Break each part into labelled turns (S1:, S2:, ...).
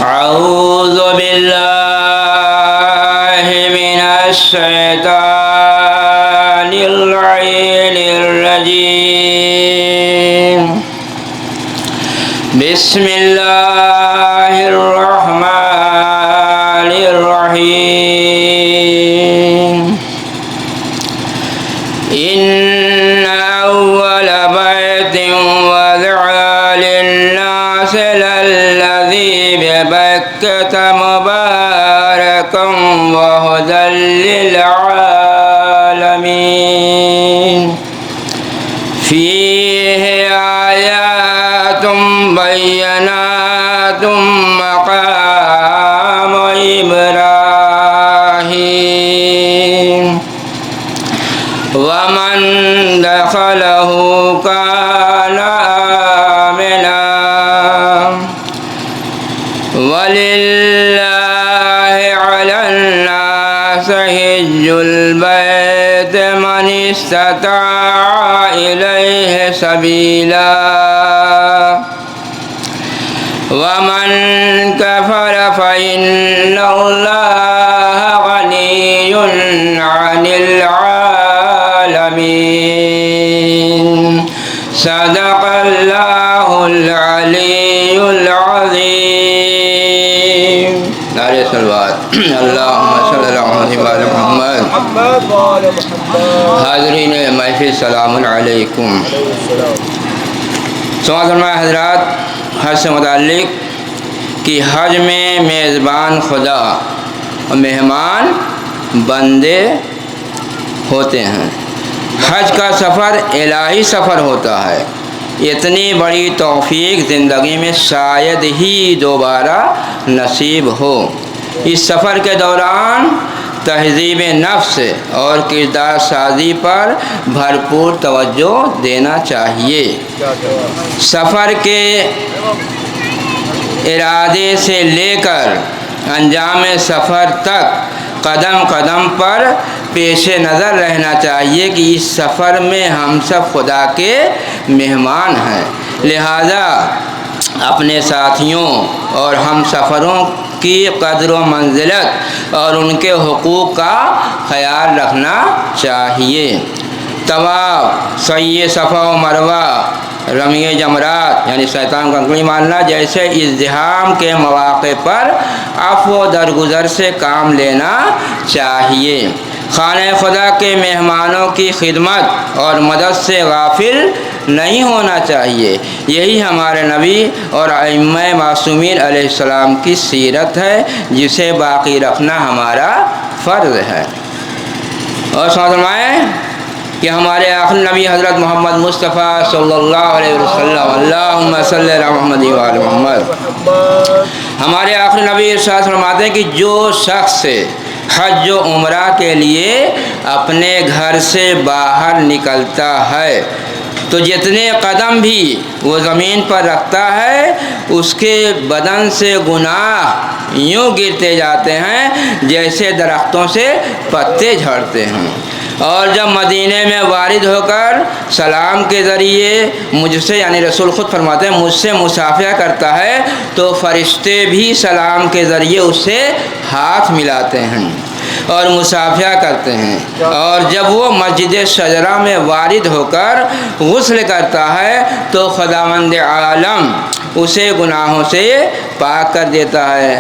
S1: أعوذ بالله من الشيطان اللعين الرجيم. بسم الله الرحمن الرحيم. إن أول بيت وضع للناس للذي ببكة مباركا وهدى للعالمين. فيه آيات بينات مقام إبراهيم ومن دخله كان آمنا ولله على الناس حج البيت من استطاع إليه سبيلا ومن كفر فإن الله غني عن العالمين. صدق الله العلي العظيم. نعرہ صلوات اللہم صلی اللہ علیہ محمد. حاضرین محفل سلام علیکم. سماعت فرمائے حضرات، حج سے متعلق کہ حج میں میزبان خدا اور مہمان بندے ہوتے ہیں. حج کا سفر الہی سفر ہوتا ہے. اتنی بڑی توفیق زندگی میں شاید ہی دوبارہ نصیب ہو. اس سفر کے دوران تہذیب نفس اور کردار سازی پر بھرپور توجہ دینا چاہیے. سفر کے ارادے سے لے کر انجام سفر تک قدم قدم پر پیش نظر رہنا چاہیے کہ اس سفر میں ہم سب خدا کے مہمان ہیں. لہذا اپنے ساتھیوں اور ہم سفروں کی قدر و منزلت اور ان کے حقوق کا خیال رکھنا چاہیے. طواف، سعی صفا و مروہ، رمی جمرات یعنی شیطان کو انگلی مارنا جیسے ازدحام کے مواقع پر عفو و درگزر سے کام لینا چاہیے. خانہ خدا کے مہمانوں کی خدمت اور مدد سے غافل نہیں ہونا چاہیے. یہی ہمارے نبی اور ائمہ معصومین علیہ السلام کی سیرت ہے جسے باقی رکھنا ہمارا فرض ہے. اور فرمائیں کہ ہمارے آخری نبی حضرت محمد مصطفیٰ صلی اللہ علیہ وسلم اللہم صلی علی محمد و آل محمد. ہمارے آخری نبی ارشاد فرماتے ہیں کہ جو شخص حج و عمرہ کے لیے اپنے گھر سے باہر نکلتا ہے تو جتنے قدم بھی وہ زمین پر رکھتا ہے اس کے بدن سے گناہ یوں گرتے جاتے ہیں جیسے درختوں سے پتے جھڑتے ہیں. اور جب مدینے میں وارد ہو کر سلام کے ذریعے مجھ سے یعنی رسول خود فرماتے ہیں مجھ سے مصافحہ کرتا ہے تو فرشتے بھی سلام کے ذریعے اس سے ہاتھ ملاتے ہیں اور مصافحہ کرتے ہیں. اور جب وہ مسجد شجرہ میں وارد ہو کر غسل کرتا ہے تو خداوند عالم اسے گناہوں سے پاک کر دیتا ہے.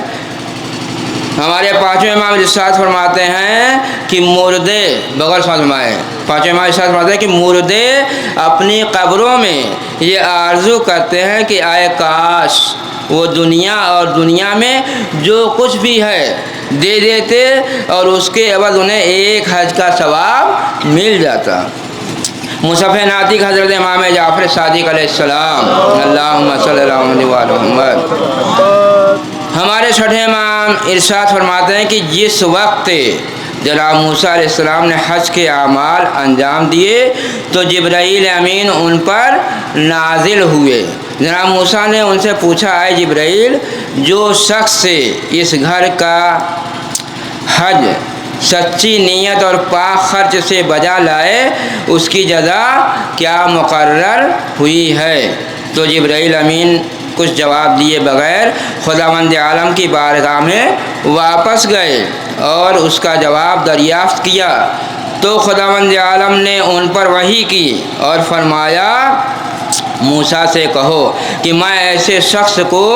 S1: ہمارے پانچویں امام ارشاد فرماتے ہیں کہ مردے بغیر فرمائے پانچویں امام ارشاد فرماتے ہیں کہ مردے اپنی قبروں میں یہ آرزو کرتے ہیں کہ آئے کاش وہ دنیا اور دنیا میں جو کچھ بھی ہے دے دیتے اور اس کے عوض انہیں ایک حج کا ثواب مل جاتا. مصحف ناطق حضرت امام جعفر صادق علیہ السلام اللہم صلی اللہ علیہ محمد. ہمارے چھٹے امام ارشاد فرماتے ہیں کہ جس وقت جناب موسیٰ علیہ السلام نے حج کے اعمال انجام دیے تو جبرائیل امین ان پر نازل ہوئے. جناب موسیٰ نے ان سے پوچھا اے جبرائیل جو شخص اس گھر کا حج سچی نیت اور پاک خرچ سے بجا لائے اس کی جزا کیا مقرر ہوئی ہے؟ تو جبرائیل امین کچھ جواب دیے بغیر خداوند عالم کی بارگاہ میں واپس گئے اور اس کا جواب دریافت کیا تو خداوند عالم نے ان پر وحی کی اور فرمایا موسیٰ سے کہو کہ میں ایسے شخص کو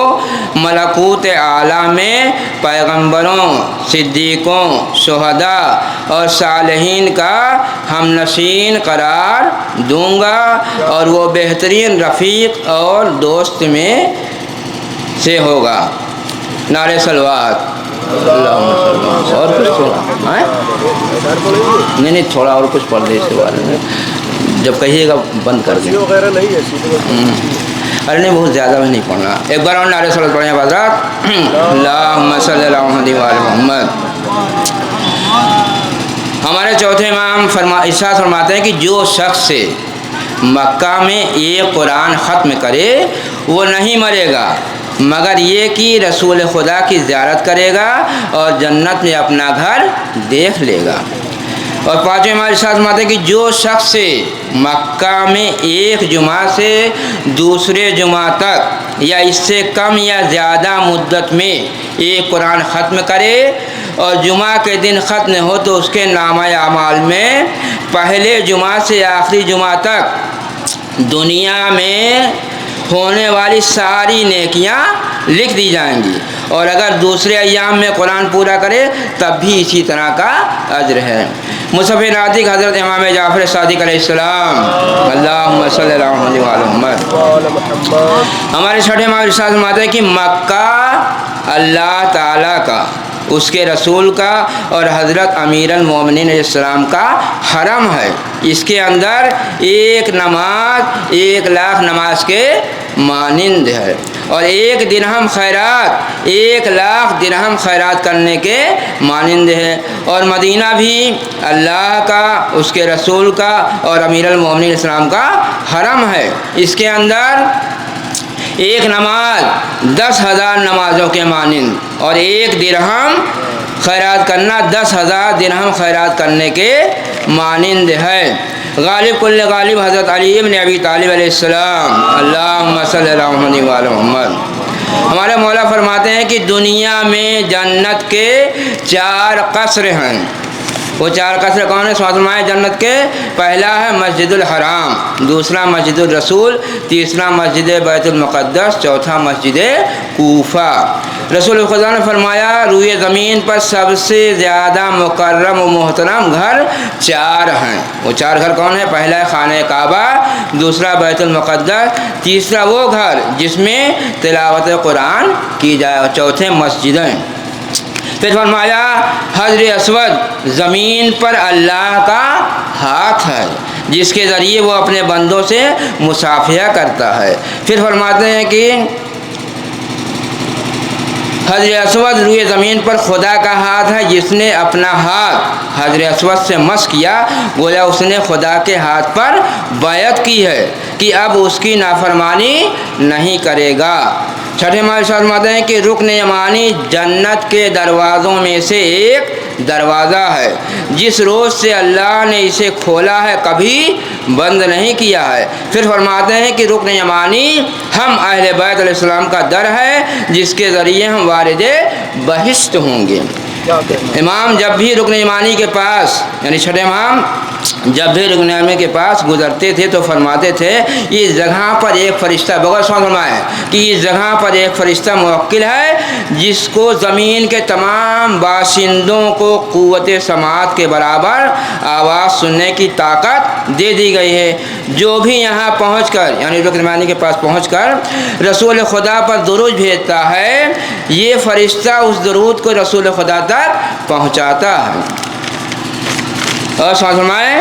S1: ملکوت اعلیٰ میں پیغمبروں، صدیقوں، شہداء اور صالحین کا ہم نشین قرار دوں گا اور وہ بہترین رفیق اور دوست میں سے ہوگا۔ نعرہ صلوات۔ اور کچھ تھوڑا نہیں تھوڑا اور کچھ پڑھ دے اس کے بارے میں، جب کہیے گا بند کر دیں۔ ارے نہیں بہت زیادہ بھی نہیں پڑھنا، ایک بار اور نعرہ صلوات پڑھیں حضرات۔ اللہم صلی اللہ علیہ وآلہ محمد۔ ہمارے چوتھے امام ارشاد فرماتے ہیں کہ جو شخص سے مکہ میں ایک قرآن ختم کرے وہ نہیں مرے گا مگر یہ کہ رسول خدا کی زیارت کرے گا اور جنت میں اپنا گھر دیکھ لے گا۔ اور پانچویں امام ارشاد فرماتے ہیں کہ جو شخص سے مکہ میں ایک جمعہ سے دوسرے جمعہ تک یا اس سے کم یا زیادہ مدت میں ایک قرآن ختم کرے اور جمعہ کے دن ختم ہو تو اس کے نامہ اعمال میں پہلے جمعہ سے آخری جمعہ تک دنیا میں ہونے والی ساری نیکیاں لکھ دی جائیں گی، اور اگر دوسرے ایام میں قرآن پورا کرے تب بھی اسی طرح کا اجر ہے۔ مصحف ناطق حضرت امام جعفر صادق علیہ السلام، اللہم صلی اللہ علیہ وسلم۔ ہمارے چھٹے امام ارشاد فرماتے ہیں کہ مکہ اللہ تعالیٰ کا، اس کے رسول کا اور حضرت امیر المومنین علیہ السلام کا حرم ہے۔ اس کے اندر ایک نماز 1,00,000 نماز کے مانند ہے، اور ایک درہم خیرات 1,00,000 درہم خیرات کرنے کے مانند ہے۔ اور مدینہ بھی اللہ کا، اس کے رسول کا اور امیر المومنین علیہ السلام کا حرم ہے۔ اس کے اندر ایک نماز 10,000 نمازوں کے مانند، اور ایک درہم خیرات کرنا 10,000 درہم خیرات کرنے کے مانند ہے۔ غالب کل غالب حضرت علی بن ابی طالب علیہ السلام، اللہم صلی اللہ علیہ وسلم۔ ہمارے مولا فرماتے ہیں کہ دنیا میں جنت کے 4 قصر ہیں۔ وہ 4 قصر کون ہیں؟ فرمائے جنت کے، پہلا ہے مسجد الحرام، دوسرا مسجد الرسول، تیسرا مسجد بیت المقدس، چوتھا مسجد کوفہ۔ رسول خدا نے فرمایا روئے زمین پر سب سے زیادہ مکرم و محترم گھر 4 ہیں۔ وہ 4 گھر کون ہیں؟ پہلا ہے خانہ کعبہ، دوسرا بیت المقدس، تیسرا وہ گھر جس میں تلاوت قرآن کی جائے، اور چوتھے مسجدیں۔ پھر فرمایا حجر اسود زمین پر اللہ کا ہاتھ ہے جس کے ذریعے وہ اپنے بندوں سے مصافحہ کرتا ہے۔ پھر فرماتے ہیں کہ حجر اسود روئے زمین پر خدا کا ہاتھ ہے، جس نے اپنا ہاتھ حجر اسود سے مس کیا گویا اس نے خدا کے ہاتھ پر بیعت کی ہے کہ اب اس کی نافرمانی نہیں کرے گا۔ چھٹے امام ارشاد فرماتے ہیں کہ رکن یمانی جنت کے دروازوں میں سے ایک دروازہ ہے، جس روز سے اللہ نے اسے کھولا ہے کبھی بند نہیں کیا ہے۔ پھر فرماتے ہیں کہ رکن یمانی ہم اہل بیت علیہ السلام کا در ہے جس کے ذریعے ہم وارد بہشت ہوں گے۔ امام جب بھی رکن یمانی کے پاس، یعنی چھٹے امام جب بھی رکن یمانی کے پاس گزرتے تھے تو فرماتے تھے اس جگہ پر ایک فرشتہ، بغیر سوال فرمائے کہ اس جگہ پر ایک فرشتہ موکل ہے جس کو زمین کے تمام باشندوں کو قوت سماعت کے برابر آواز سننے کی طاقت دے دی گئی ہے۔ جو بھی یہاں پہنچ کر، یعنی رکن یمانی کے پاس پہنچ کر رسول خدا پر درود بھیجتا ہے، یہ فرشتہ اس درود کو رسول خدا تک پہنچاتا ہے۔ اور فرمائے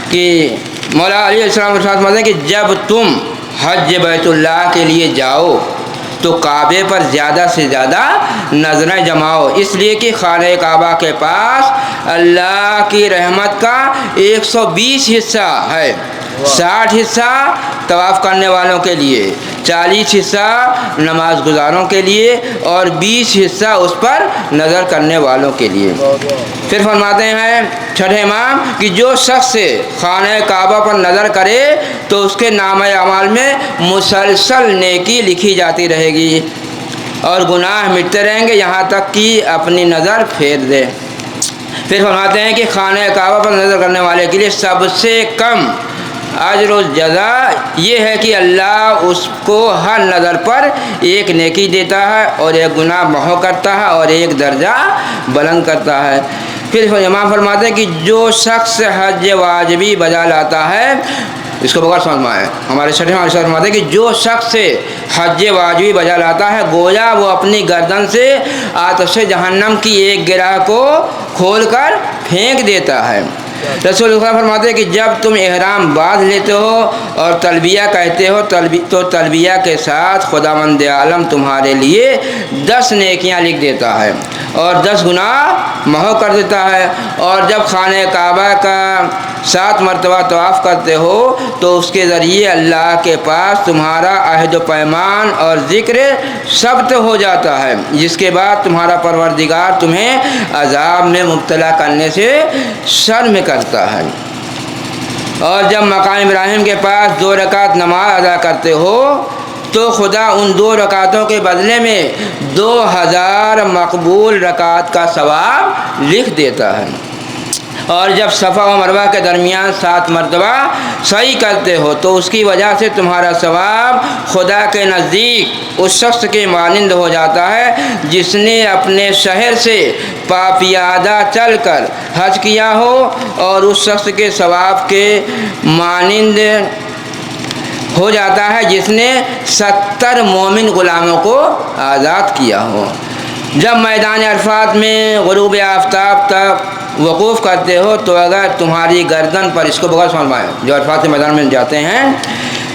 S1: کہ مولا علیہ السلام فرماتے ہیں کہ جب تم حج بیت اللہ کے لیے جاؤ تو کعبے پر زیادہ سے زیادہ نظریں جماؤ، اس لیے کہ خانہ کعبہ کے پاس اللہ کی رحمت کا 120 حصہ ہے، 60 حصہ طواف کرنے والوں کے لیے، 40 حصہ نماز گزاروں کے لیے، اور 20 حصہ اس پر نظر کرنے والوں کے لیے۔ پھر فرماتے ہیں چھٹے امام کہ جو شخص خانہ کعبہ پر نظر کرے تو اس کے نامہ اعمال میں مسلسل نیکی لکھی جاتی رہے گی اور گناہ مٹتے رہیں گے یہاں تک کہ اپنی نظر پھیر دے۔ پھر فرماتے ہیں کہ خانہ کعبہ پر نظر کرنے والے کے لیے سب سے کم اجر و جزا یہ ہے کہ اللہ اس کو ہر نظر پر ایک نیکی دیتا ہے اور ایک گناہ محو کرتا ہے اور ایک درجہ بلند کرتا ہے۔ پھر امام فرماتے ہیں کہ جو شخص حج واجبی بجا لاتا ہے، اس کو بغیر سمجھ ہمارے چھٹے امام فرماتے ہیں کہ جو شخص حج واجبی بجا لاتا ہے گویا وہ اپنی گردن سے آتش جہنم کی ایک گرہ کو کھول کر پھینک دیتا ہے۔ رسول اللہ فرماتے ہیں کہ جب تم احرام باندھ لیتے ہو اور تلبیہ کہتے ہو تو تلبیہ کے ساتھ خداوند عالم تمہارے لیے 10 نیکیاں لکھ دیتا ہے اور 10 گناہ محو کر دیتا ہے، اور جب خانہ کعبہ کا 7 مرتبہ طواف کرتے ہو تو اس کے ذریعے اللہ کے پاس تمہارا عہد و پیمان اور ذکر ثبت ہو جاتا ہے، جس کے بعد تمہارا پروردگار تمہیں عذاب میں مبتلا کرنے سے شرم کرتا ہے۔ اور جب مقام ابراہیم کے پاس 2 رکعت نماز ادا کرتے ہو تو خدا ان 2 رکعتوں کے بدلے میں 2000 مقبول رکعت کا ثواب لکھ دیتا ہے۔ اور جب صفا و مروہ کے درمیان 7 مرتبہ سعی کرتے ہو تو اس کی وجہ سے تمہارا ثواب خدا کے نزدیک اس شخص کے مانند ہو جاتا ہے جس نے اپنے شہر سے پاپیادہ چل کر حج کیا ہو، اور اس شخص کے ثواب کے مانند ہو جاتا ہے جس نے 70 مومن غلاموں کو آزاد کیا ہو۔ جب میدان عرفات میں غروب آفتاب تک وقوف کرتے ہو تو اگر تمہاری گردن پر، اس کو بغیر سمجھائیں جو عرفات کے میدان میں جاتے ہیں،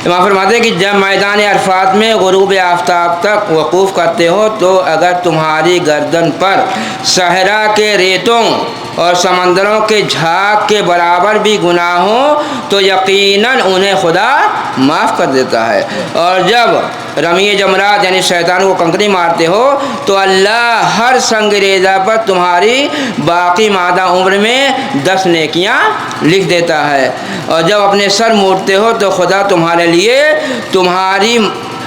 S1: امام فرماتے ہیں کہ جب میدان عرفات میں غروب آفتاب تک وقوف کرتے ہو تو اگر تمہاری گردن پر صحرا کے ریتوں اور سمندروں کے جھاگ کے برابر بھی گناہ ہو تو یقیناً انہیں خدا معاف کر دیتا ہے، اور جب رمی جمرات یعنی شیطان کو کنکری مارتے ہو تو اللہ ہر سنگریزہ پر تمہاری باقی مادہ عمر میں 10 نیکیاں لکھ دیتا ہے، اور جب اپنے سر موڑتے ہو تو خدا تمہارے لیے تمہاری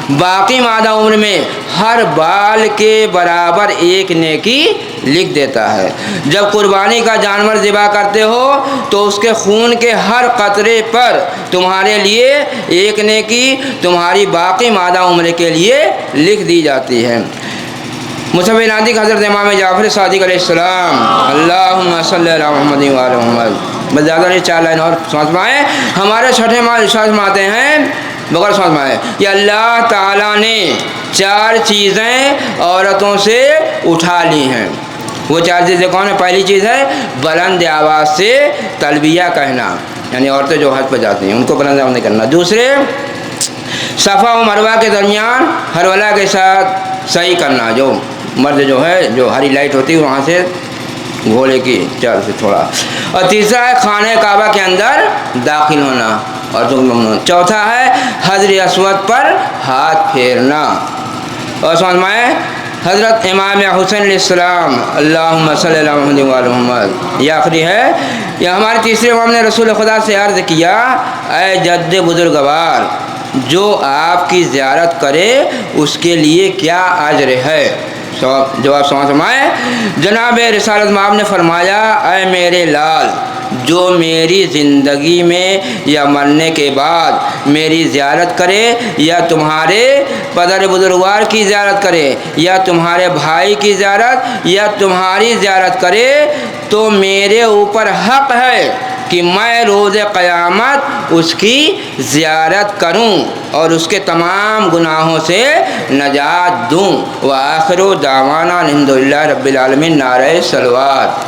S1: باقی مادہ عمر میں ہر بال کے برابر ایک نیکی لکھ دیتا ہے۔ جب قربانی کا جانور ذبح کرتے ہو تو اس کے خون کے ہر قطرے پر تمہارے لیے ایک نیکی تمہاری باقی مادہ عمر کے لیے لکھ دی جاتی ہے۔ مصحف نادی کا حضرت امام جعفر صادق علیہ السلام اللہم صلی علی محمد و علی محمد، بس زیادہ نہیں 4 لائن اور سمجھ پائیں۔ ہمارے چھٹے ماہ ارشاد فرماتے ہیں بغیر سمجھ میں کہ اللہ تعالیٰ نے 4 چیزیں عورتوں سے اٹھا لی ہیں۔ وہ 4 چیزیں کون ہیں؟ پہلی چیز ہے بلند آواز سے تلبیہ کہنا، یعنی عورتیں جو حج پہ جاتی ہیں ان کو بلند آواز نہیں کرنا۔ دوسرے، صفا و مروہ کے درمیان ہرولہ کے ساتھ سعی کرنا، جو مرد جو ہے جو ہری لائٹ ہوتی ہے وہاں سے گھوڑے کی چال سے تھوڑا۔ اور تیسرا ہے خانہ کعبہ کے اندر داخل ہونا، اور چوتھا ہے حجر اسود پر ہاتھ پھیرنا۔ اور سمجھ میں حضرت امام حسین علیہ السلام اللہم صلی علی محمد و علی محمد، یہ آخری ہے۔ یہ ہمارے تیسرے امام نے رسول خدا سے عرض کیا، اے جد بزرگوار، جو آپ کی زیارت کرے اس کے لیے کیا اجر ہے؟ جواب سمائے جناب رسالت مآب نے فرمایا، اے میرے لال، جو میری زندگی میں یا مرنے کے بعد میری زیارت کرے یا تمہارے پدر بزرگوار کی زیارت کرے یا تمہارے بھائی کی زیارت یا تمہاری زیارت کرے تو میرے اوپر حق ہے کہ میں روز قیامت اس کی زیارت کروں اور اس کے تمام گناہوں سے نجات دوں۔ وآخر دعوانا الحمدللہ رب العالمین، نعرہ صلوات۔